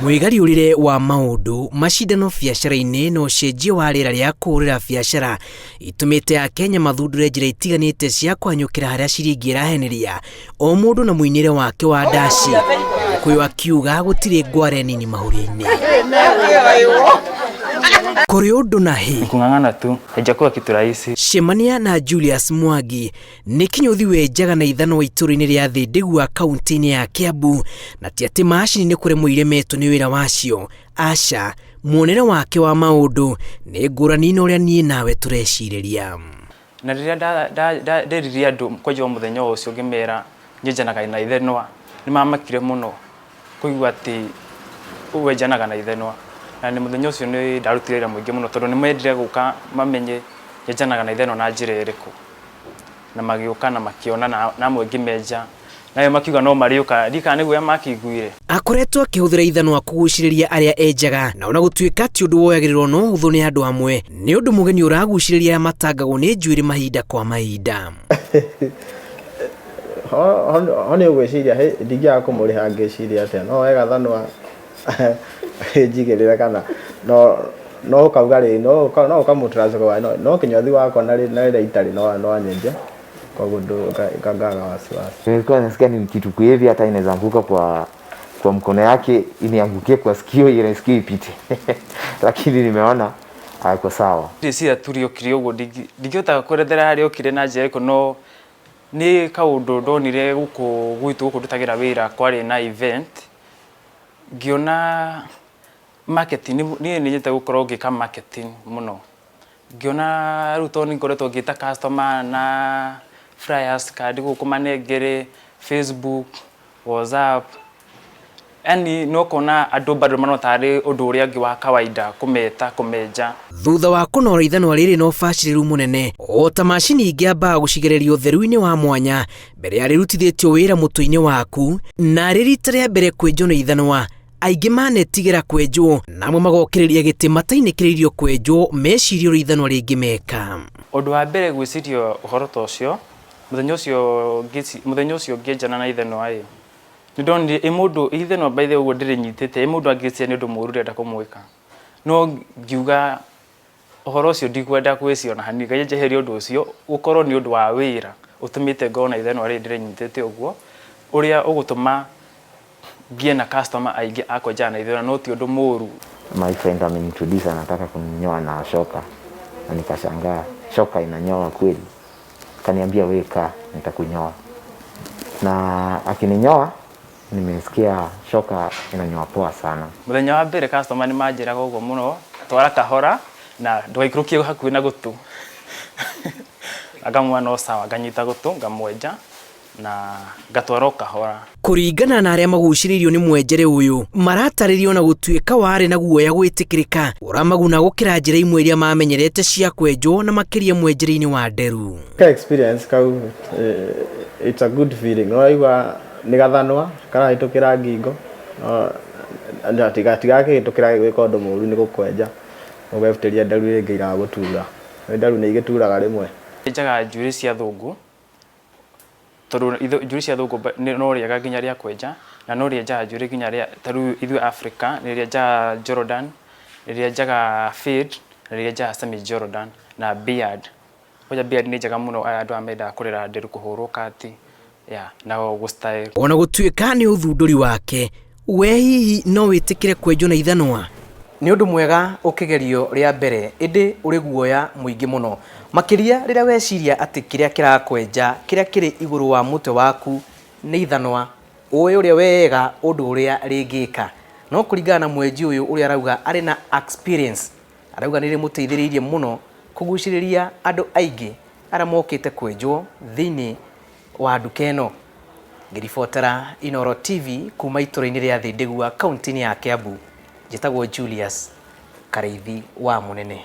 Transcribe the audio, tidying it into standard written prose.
Mwigariurire wa maundu mashindano biacara-ini no cenjia wa rĩera rĩa kũrĩra biacara itumĩte Akenya mathundure njĩra itiganĩte cia kwanyũkĩra harĩa ciringi ĩraheneria o mũndũ na mũinĩre wake wa ndaci, kwĩ akiuga gũtirĩ ngware nini mahũri-inĩ. Kũrĩ ũndũ na hĩ kung'ang'ana tu haijakuwa kitu rahisi. Cemania na Julius Mwangi nĩ kinyothi wenjaga na ithano itũũra-inĩ rĩa Thĩndĩgua kaunti-inĩ ya Kiambu, na ti atĩ macini nĩ kũremwo metwo nĩ wĩra wacio. Aca, muonere wake wa maũndũ nĩ ngũrani na ũrĩa niĩ nawe tũrecirĩria. Na rĩrĩa nderirie andũ kwanja mũthenya ũcio ngĩmera nyenjanaga na ithenwa, nĩ mamakire mũno kũigua atĩ wenjanaga na ithenwa. Na nĩ mũthenya ũcio nĩ ndarutire wĩra mũingĩ mũno tondũ nĩ mendire gũka mamenye nyenjanaga na ithenwa na njĩra ĩrĩkũ, na magĩũka na makiona na amwe ngĩmenja nayo makiuga no marĩũka ndika nĩguo makĩiguire. Akoretwo akĩhũthĩra ithanwa kũgucĩrĩria arĩa enjaga, na ona gũtuĩka ti ũndũ woyagĩrĩrwo no hũthũ nĩ andũ amwe, nĩ ũndũ mũgeni ũragucĩrĩria matangagwo nĩ njuĩrĩ mahinda kwa mahinda. Nĩ ũgwĩciria ndingĩaga kũmũrĩha ngĩciria atĩa no wega thanwa njigĩrĩra kana no kauga rĩ no ũkamũtransfer no kinyothi wakwa na rĩrĩa itarĩ no anyenje kwa gudu kagaga wasiwasi. Nilikuwa nasikia ni kitu hivi hata inaweza anguka kwa mkono yake iniangukie kwa sikio ile sikio ipite. Lakini nimeona haiko sawa. Ndĩciria turiokire ũguo ndingĩhota kwerethera harĩa okire na njĩra ĩko no nĩ kaũndũ ndonire gũkũ gwitũ gũkũ ndutagĩra wĩra kwarĩ na event ngĩona marketing niĩ nĩnyendete gũkorwo ngĩka marketing mũno. Ngĩona rĩu tondũ nĩngoretwo ngĩta customer na flyers card gũkũ manengere Facebook, WhatsApp, yani no kona andũ bado manotarĩ ũndũ ũrĩa ngĩ wa kawaida kũmeta kũmenja. Thutha wa kũnora ithanwa rĩrĩ no bacĩrĩru mũnene o ta macini ingĩamba gũcigererio ũtheru-inĩ wa mwanya mbere ya rĩrutithĩtio wĩra mũtwe-inĩ waku, na rĩrita rĩa mbere kwenjwo na ithanwa aingĩ manetigĩra kwenjwo na amwe magokĩrĩria gĩtĩ matainĩkĩrĩirio kwenjwo meciria ũrĩa ithanwa rĩngĩ meka. Ũndũ wa mbere gwĩciria ũhoro ta ũcio mũthenya ũcio ngĩenjana na ithanwa ĩ nĩndonire mũndũ ithanwa by the way ũguo ndĩrĩnyitĩte mũndũ angĩciria nĩ ũndũ mũũru ndĩrenda kũmwĩka, no ngiuga ũhoro ũcio ndikwenda gwĩciria na hanini njeherie ũndũ ũcio ũkorwo nĩ ũndũ wa wĩra ũtũmĩte ngorwo na ithanwa rĩrĩ ndĩrĩnyitĩte ũguo ũrĩa ũgũtũma ngie na customer aingĩ akwenja na ithanwa no ti ũndũ mũũru. My friend ameniintroduce anataka kunyoa na shoka, na nikashangaa shoka inanyoa kweli. Kaniambia weka nitakunyoa, na akininyoa nimesikia shoka inanyoa poa sana. Mũthenya wa mbere customer nĩ manjĩraga ũguo mũno twara kahora na ndũgaikũrũkie hakuhĩ na gũtũ. Akamwa no sawa nganyita gũtũ ngamwenja na gatwara kahora. Kũringana na arĩa magucĩrĩirio nĩ mwenjere ũyũ maratarĩrio na gũtuĩka warĩ na guoya gwĩtĩkĩrĩka ũramaguna gũkĩra njĩra imwe iria mamenyerete cia kwenjwo na makĩria mwenjere-inĩ wa nderu. Experience kau it's a good feeling. Ũraigua nĩ gathanwa karahĩtũkĩra ngingo tigakĩhĩtũkĩra gwĩka ũndũ mũũru nĩ gũkwenja ũgebutĩria nderu rĩngĩ iragũtura. Nderu nĩ igĩturaga rĩmwe. Njaga njuĩrĩ cia thũngũ tondũ njuĩrĩ cia thũngũ no rĩega nginya rĩa kwenja na no rĩenjaga njuĩrĩ nginya rĩa tarĩu ithuĩ Africa nĩ rĩenjaga Jordan, nĩ rĩenjaga fade, na rĩenjaga semi Jordan na beard. Koja beard nĩ njega mũno andũ amendaga kũrera nderu kũhũrwo kati na gũstyle. Ona gũtuĩka nĩ ũthundũri wake we hihi no wĩtĩkĩre kwenjwo na ithanwa? Nĩ ũndũ mwega ũkĩgerio rĩa mbere ĩndĩ ũrĩ guoya mũingĩ mũno makĩria rĩrĩa weciria atĩ kĩrĩa kĩrakwenja kĩrĩa kĩrĩ igũrũ wa mũtwe waku nĩ ithanwa ũĩ ũrĩa wega ũndũ ũrĩa rĩngĩka. No kũringana na mwenji ũyũ ũrĩa arauga arĩ na experience, arauga nĩ rĩmũteithĩrĩirie mũno kũgucĩrĩria andũ aingĩ arĩa mokĩte kwenjwo thĩinĩ wa nduka ĩno. Ngĩribotera Inooro TV kuma itũũra-inĩ rĩa Thĩndĩgua kaunti-inĩ ya Kiambu, njĩtagwo Julius Kareithi wa Mũnene.